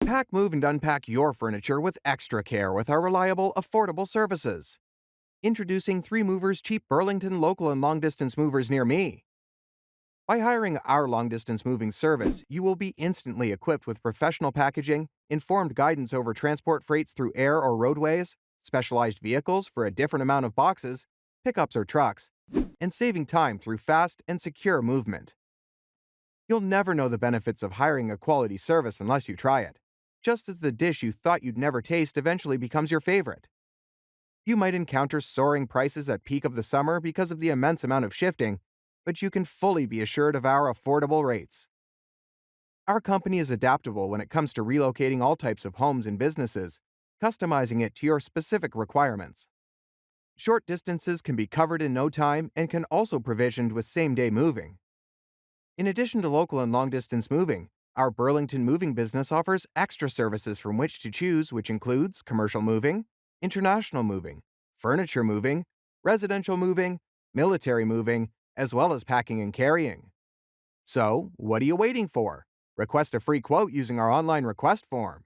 Pack, move, and unpack your furniture with extra care with our reliable, affordable services. Introducing 3 Movers cheap Burlington local and long distance movers near me. By hiring our long distance moving service, you will be instantly equipped with professional packaging, informed guidance over transport freights through air or roadways, specialized vehicles for a different amount of boxes, pickups or trucks, and saving time through fast and secure movement. You'll never know the benefits of hiring a quality service unless you try it, just as the dish you thought you'd never taste eventually becomes your favorite. You might encounter soaring prices at peak of the summer because of the immense amount of shifting, but you can fully be assured of our affordable rates. Our company is adaptable when it comes to relocating all types of homes and businesses, customizing it to your specific requirements. Short distances can be covered in no time and can also provisioned with same-day moving. In addition to local and long-distance moving, our Burlington moving business offers extra services from which to choose, which includes commercial moving, international moving, furniture moving, residential moving, military moving, as well as packing and carrying. So, what are you waiting for? Request a free quote using our online request form.